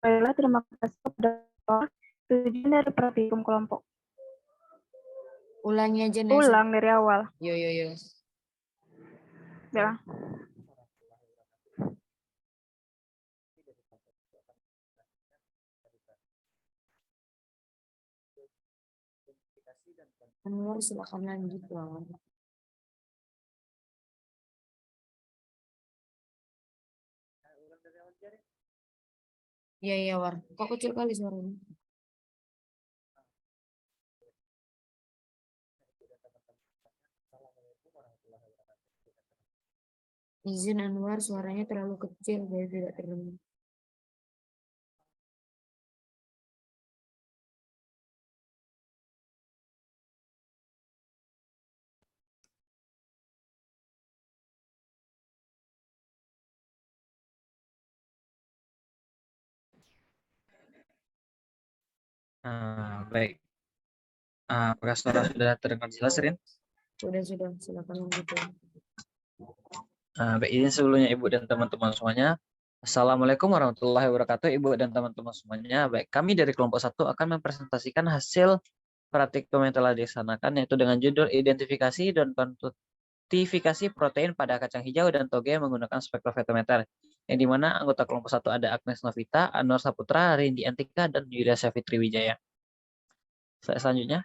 Baiklah, terima kasih kepada tujuan dari praktikum kelompok. Ulangi aja Nesa. Ulang dari awal. Yo. Ya. Anwar, silakan lanjut lawan. Iya, War. Kok kecil kali suaranya? Izin Anwar, suaranya terlalu kecil, jadi tidak terdengar. Baik. Apakah suara sudah terdengar jelas, Rin? Sudah, silakan lanjut. Baik, izin sebelumnya Ibu dan teman-teman semuanya. Assalamualaikum warahmatullahi wabarakatuh, Ibu dan teman-teman semuanya. Baik, kami dari kelompok 1 akan mempresentasikan hasil praktikum yang telah dilaksanakan, yaitu dengan judul identifikasi dan kuantifikasi protein pada kacang hijau dan toge menggunakan spektrofotometer. Yang dimana anggota kelompok 1 ada Agnes Novita, Anwar Saputra, Rindi Antika, dan Yulia Syafitri Wijaya. Selanjutnya.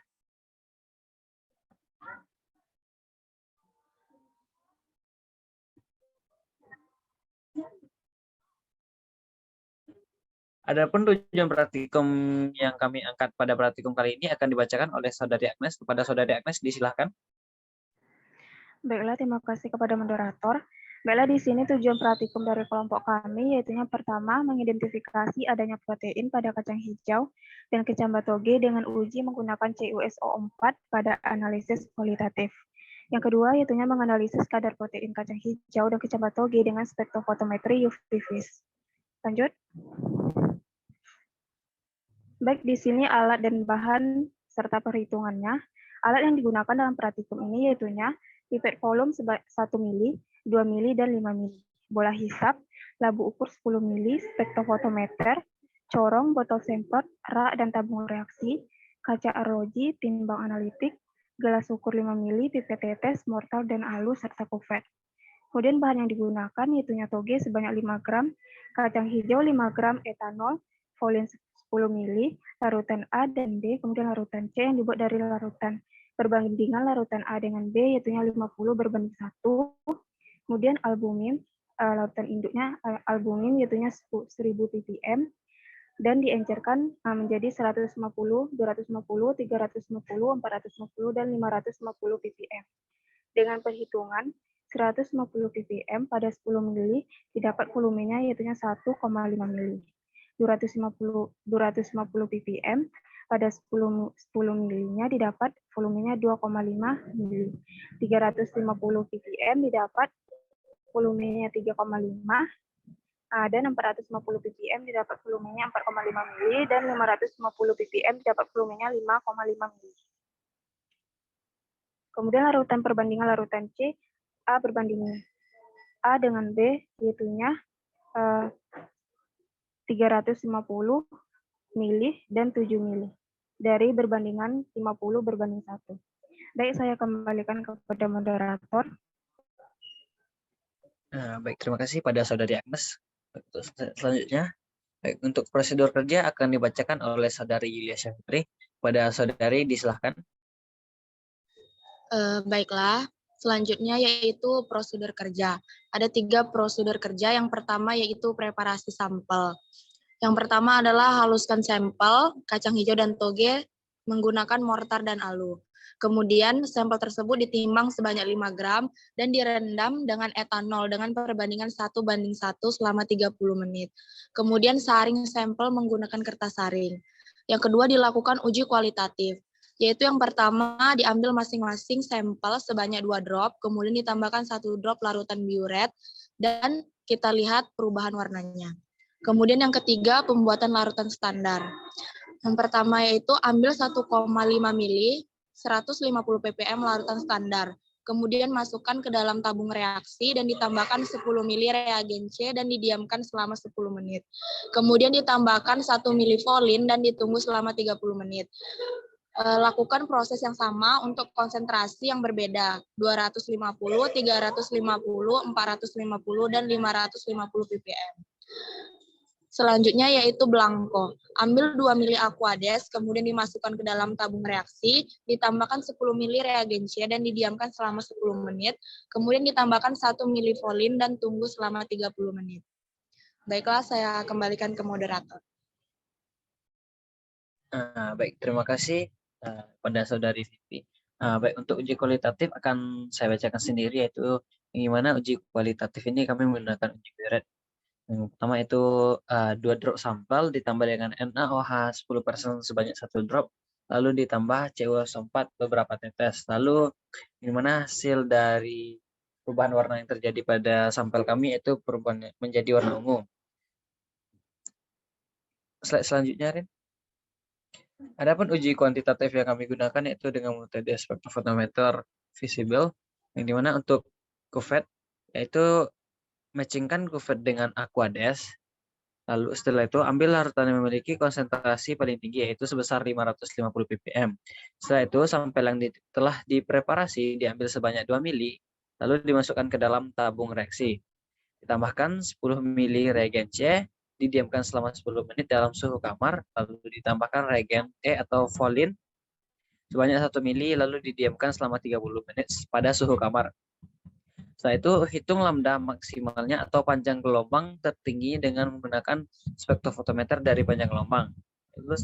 Adapun tujuan praktikum yang kami angkat pada praktikum kali ini akan dibacakan oleh Saudari Agnes. Kepada Saudari Agnes, disilahkan. Baiklah, terima kasih kepada moderator. Baiklah, di sini tujuan praktikum dari kelompok kami, yaitu yang pertama, mengidentifikasi adanya protein pada kacang hijau dan kecambah toge dengan uji menggunakan CuSO4 pada analisis kualitatif. Yang kedua, yaitu menganalisis kadar protein kacang hijau dan kecambah toge dengan spektrofotometri UV-Vis. Lanjut. Baik, di sini alat dan bahan serta perhitungannya. Alat yang digunakan dalam praktikum ini yaitu pipet volume 1 mili, 2 mili, dan 5 mili. Bola hisap, labu ukur 10 mili, spektrofotometer, corong, botol semprot, rak dan tabung reaksi, kaca arloji, timbang analitik, gelas ukur 5 mili, pipet tetes, mortal, dan alu, serta kuvet. Kemudian bahan yang digunakan yaitu toge sebanyak 5 gram, kacang hijau 5 gram, etanol, volin 10 mili, larutan A dan B, kemudian larutan C yang dibuat dari larutan perbandingan larutan A dengan B, yaitu 50/1, kemudian albumin, larutan induknya albumin, yaitu 1000 ppm, dan diencerkan menjadi 150, 250, 350, 450, dan 550 ppm. Dengan perhitungan 150 ppm pada 10 mili didapat volumenya yaitu 1,5 mili. 250 ppm pada 10 milinya didapat volumenya 2,5 mili. 350 ppm didapat volumenya 3,5, dan 450 ppm didapat volumenya 4,5 mili, dan 550 ppm didapat volumenya 5,5 mili. Kemudian larutan perbandingan larutan C, A berbanding A dengan B, yaitu 350 mili dan 7 mili. Dari berbandingan 50/1. Baik, saya kembalikan kepada moderator. Baik, terima kasih pada Saudari Agnes. Selanjutnya, baik, untuk prosedur kerja akan dibacakan oleh Saudari Yulia Syafitri. Pada Saudari, disilahkan. Baiklah, selanjutnya yaitu prosedur kerja. Ada 3 prosedur kerja. Yang pertama yaitu preparasi sampel. Yang pertama adalah haluskan sampel kacang hijau dan toge menggunakan mortar dan alu. Kemudian sampel tersebut ditimbang sebanyak 5 gram dan direndam dengan etanol dengan perbandingan 1:1 selama 30 menit. Kemudian saring sampel menggunakan kertas saring. Yang kedua dilakukan uji kualitatif, yaitu yang pertama diambil masing-masing sampel sebanyak 2 drop, kemudian ditambahkan 1 drop larutan biuret dan kita lihat perubahan warnanya. Kemudian yang ketiga, pembuatan larutan standar. Yang pertama yaitu ambil 1,5 mili, 150 ppm larutan standar. kemudian masukkan ke dalam tabung reaksi dan ditambahkan 10 ml reagen C dan didiamkan selama 10 menit. Kemudian ditambahkan 1 ml folin dan ditunggu selama 30 menit. Lakukan proses yang sama untuk konsentrasi yang berbeda, 250, 350, 450, dan 550 ppm. Selanjutnya yaitu Blanco. Ambil 2 ml Aquades, kemudian dimasukkan ke dalam tabung reaksi, ditambahkan 10 ml reagen C dan didiamkan selama 10 menit, kemudian ditambahkan 1 ml folin dan tunggu selama 30 menit. Baiklah, saya kembalikan ke moderator. Baik, terima kasih pada Saudari Vivi. Baik, untuk uji kualitatif akan saya bacakan sendiri, yaitu bagaimana uji kualitatif ini kami menggunakan uji Barrett. Yang pertama itu 2 drop sampel ditambah dengan NaOH 10% sebanyak 1 drop, lalu ditambah CuO4 beberapa tetes. Lalu bagaimana hasil dari perubahan warna yang terjadi pada sampel kami itu perubahan menjadi warna ungu. Slide selanjutnya, Rin. Adapun uji kuantitatif yang kami gunakan yaitu dengan metode spektrofotometer visible, yang dimana untuk kuvet yaitu matchingkan kuvet dengan Aquades. Lalu setelah itu ambil larutan yang memiliki konsentrasi paling tinggi yaitu sebesar 550 ppm. Setelah itu sampel yang telah dipreparasi diambil sebanyak 2 mili lalu dimasukkan ke dalam tabung reaksi. Ditambahkan 10 mili reagen C, didiamkan selama 10 menit dalam suhu kamar, lalu ditambahkan reagen E atau folin sebanyak 1 mili lalu didiamkan selama 30 menit pada suhu kamar. Setelah itu hitung lambda maksimalnya atau panjang gelombang tertinggi dengan menggunakan spektrofotometer dari panjang gelombang. Lalu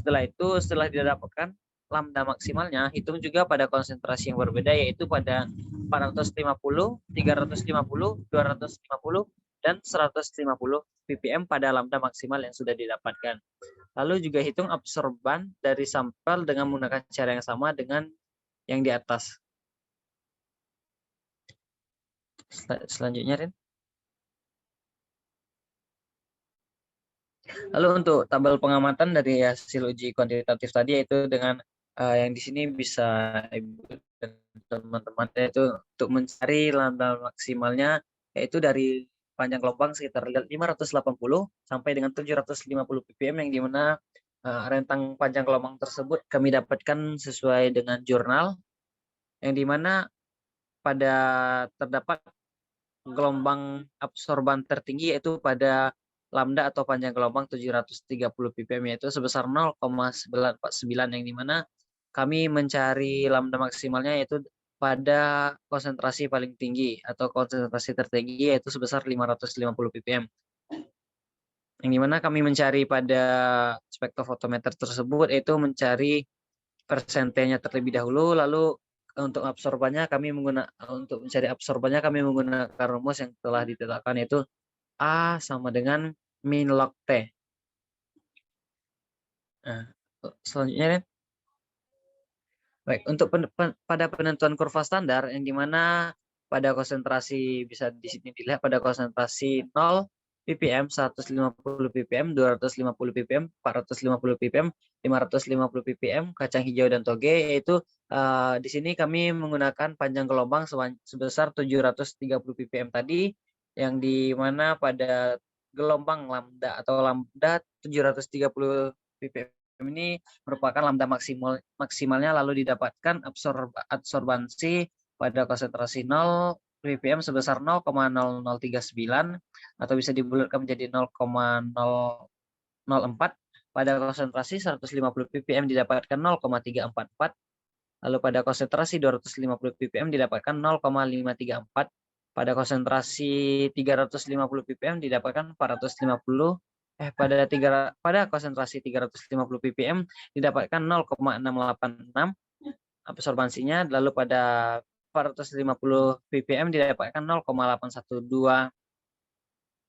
setelah didapatkan lambda maksimalnya, hitung juga pada konsentrasi yang berbeda yaitu pada 450, 350, 250, dan 150 ppm pada lambda maksimal yang sudah didapatkan. Lalu juga hitung absorban dari sampel dengan menggunakan cara yang sama dengan yang di atas. Selanjutnya, Rin. Lalu untuk tabel pengamatan dari hasil uji kuantitatif tadi yaitu dengan yang di sini bisa Ibu dan teman-teman yaitu untuk mencari lambda maksimalnya yaitu dari panjang gelombang sekitar 580 sampai dengan 750 ppm yang dimana rentang panjang gelombang tersebut kami dapatkan sesuai dengan jurnal yang dimana pada terdapat gelombang absorban tertinggi yaitu pada lambda atau panjang gelombang 730 ppm yaitu sebesar 0,949 yang dimana kami mencari lambda maksimalnya yaitu pada konsentrasi paling tinggi atau konsentrasi tertinggi yaitu sebesar 550 ppm. Yang dimana kami mencari pada spektrofotometer tersebut yaitu mencari persentenya terlebih dahulu, lalu untuk mencari absorbannya kami menggunakan rumus yang telah ditetapkan yaitu A sama dengan min log T. Nah, selanjutnya, baik untuk pada penentuan kurva standar yang dimana pada konsentrasi bisa di sini dilihat pada konsentrasi 0 ppm, 150 ppm, 250 ppm, 450 ppm, 550 ppm, kacang hijau dan toge yaitu di sini kami menggunakan panjang gelombang sebesar 730 ppm tadi yang di mana pada gelombang lambda atau lambda 730 ppm ini merupakan lambda maksimalnya lalu didapatkan absorbansi pada konsentrasi 0 ppm sebesar 0,0039 atau bisa dibulatkan menjadi 0,004. Pada konsentrasi 150 ppm didapatkan 0,344. Lalu pada konsentrasi 250 ppm didapatkan 0,534. Pada konsentrasi 350 ppm didapatkan 450. Pada konsentrasi 350 ppm didapatkan 0,686 absorbansinya, lalu pada 450 ppm didapatkan 0,812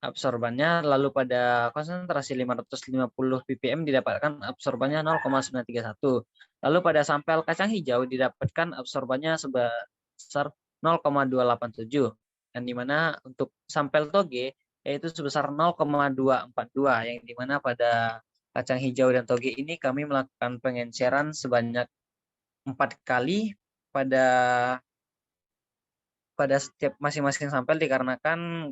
absorbannya, lalu pada konsentrasi 550 ppm didapatkan absorbannya 0,931. Lalu pada sampel kacang hijau didapatkan absorbannya sebesar 0,287. Dan dimana untuk sampel toge yaitu sebesar 0,242 yang dimana pada kacang hijau dan toge ini kami melakukan pengenceran sebanyak 4 kali pada pada setiap masing-masing sampel dikarenakan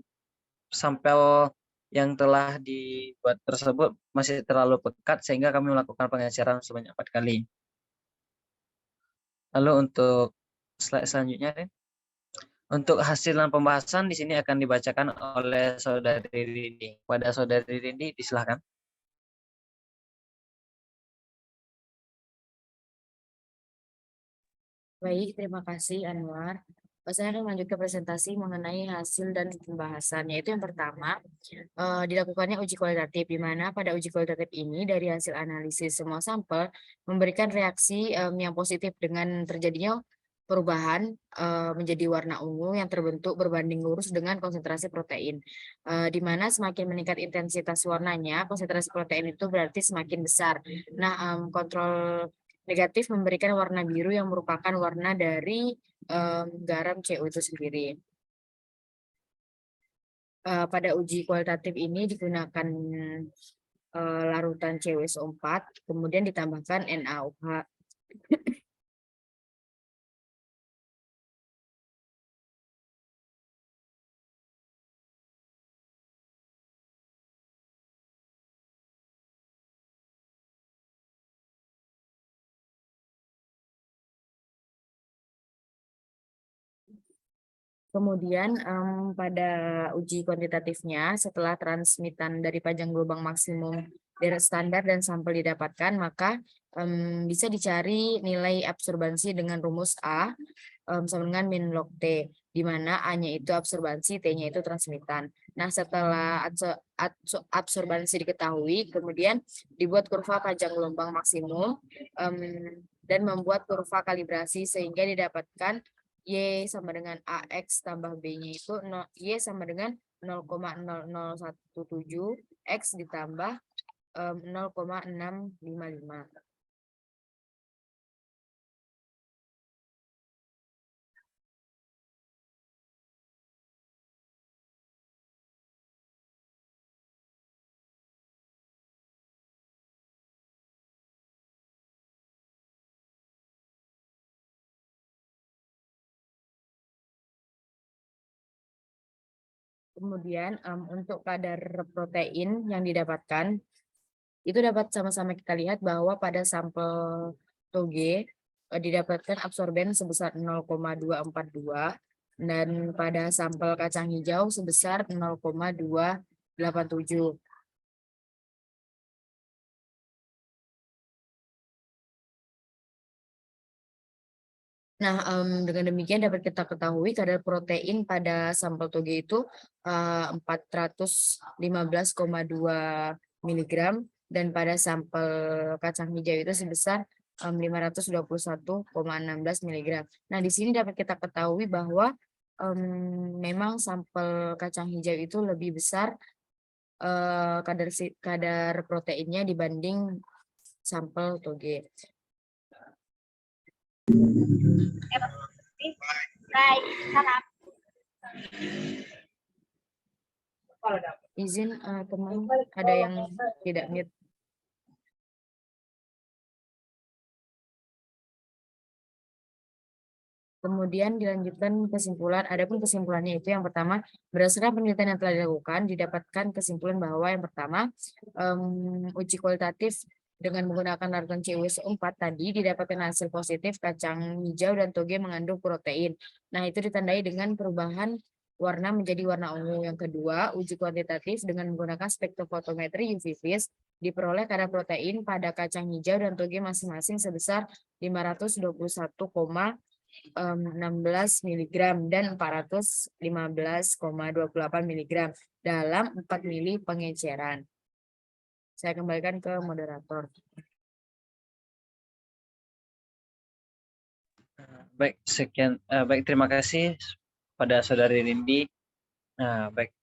sampel yang telah dibuat tersebut masih terlalu pekat sehingga kami melakukan pengecaran sebanyak 4 kali. Lalu untuk slide selanjutnya, Rin. Untuk hasil dan pembahasan di sini akan dibacakan oleh Saudari Rindi. Pada Saudari Rindi, disilahkan. Baik, terima kasih Anwar. Saya akan lanjut ke presentasi mengenai hasil dan pembahasan, yaitu yang pertama, dilakukannya uji kualitatif, di mana pada uji kualitatif ini dari hasil analisis semua sampel memberikan reaksi yang positif dengan terjadinya perubahan menjadi warna ungu yang terbentuk berbanding lurus dengan konsentrasi protein, di mana semakin meningkat intensitas warnanya, konsentrasi protein itu berarti semakin besar. Nah, kontrol negatif memberikan warna biru yang merupakan warna dari garam CU itu sendiri. Pada uji kualitatif ini digunakan larutan CuSO4, kemudian ditambahkan NaOH. Kemudian pada uji kuantitatifnya, setelah transmitan dari panjang gelombang maksimum deret standar dan sampel didapatkan, maka bisa dicari nilai absorbansi dengan rumus A sama dengan min log T, di mana A-nya itu absorbansi, T-nya itu transmitan. Nah, setelah absorbansi diketahui, kemudian dibuat kurva panjang gelombang maksimum dan membuat kurva kalibrasi sehingga didapatkan Y sama dengan AX tambah B-nya itu Y sama dengan 0,0017 X ditambah 0,655. Kemudian untuk kadar protein yang didapatkan, itu dapat sama-sama kita lihat bahwa pada sampel toge didapatkan absorben sebesar 0,242 dan pada sampel kacang hijau sebesar 0,287. Nah, dengan demikian dapat kita ketahui kadar protein pada sampel toge itu 415,2 mg dan pada sampel kacang hijau itu sebesar 521,16 mg. Nah, di sini dapat kita ketahui bahwa memang sampel kacang hijau itu lebih besar kadar proteinnya dibanding sampel toge. Izin teman, ada yang tidak mute. Kemudian dilanjutkan kesimpulan. Adapun kesimpulannya itu yang pertama, berdasarkan penelitian yang telah dilakukan, didapatkan kesimpulan bahwa yang pertama, uji kualitatif dengan menggunakan larutan CuSO4 tadi didapatkan hasil positif kacang hijau dan toge mengandung protein. Nah, itu ditandai dengan perubahan warna menjadi warna ungu. Yang kedua, uji kuantitatif dengan menggunakan spektrofotometri UV vis diperoleh kadar protein pada kacang hijau dan toge masing-masing sebesar 521,16 mg dan 415,28 mg dalam 4 mili pengeceran. Saya kembalikan ke moderator. Baik, sekian. Baik, terima kasih pada Saudari Rindi. Baik.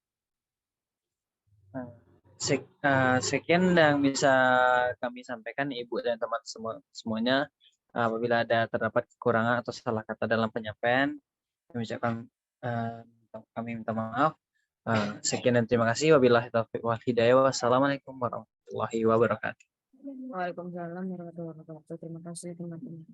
Sekian yang bisa kami sampaikan Ibu dan teman semuanya. Apabila ada terdapat kekurangan atau salah kata dalam penyampaian, kami minta maaf. Sekian dan terima kasih. Wabillahi taufiq wal hidayah. Wassalamualaikum warahmatullahi wabarakatuh. Waalaikumsalam warahmatullahi wabarakatuh. Terima kasih teman-teman.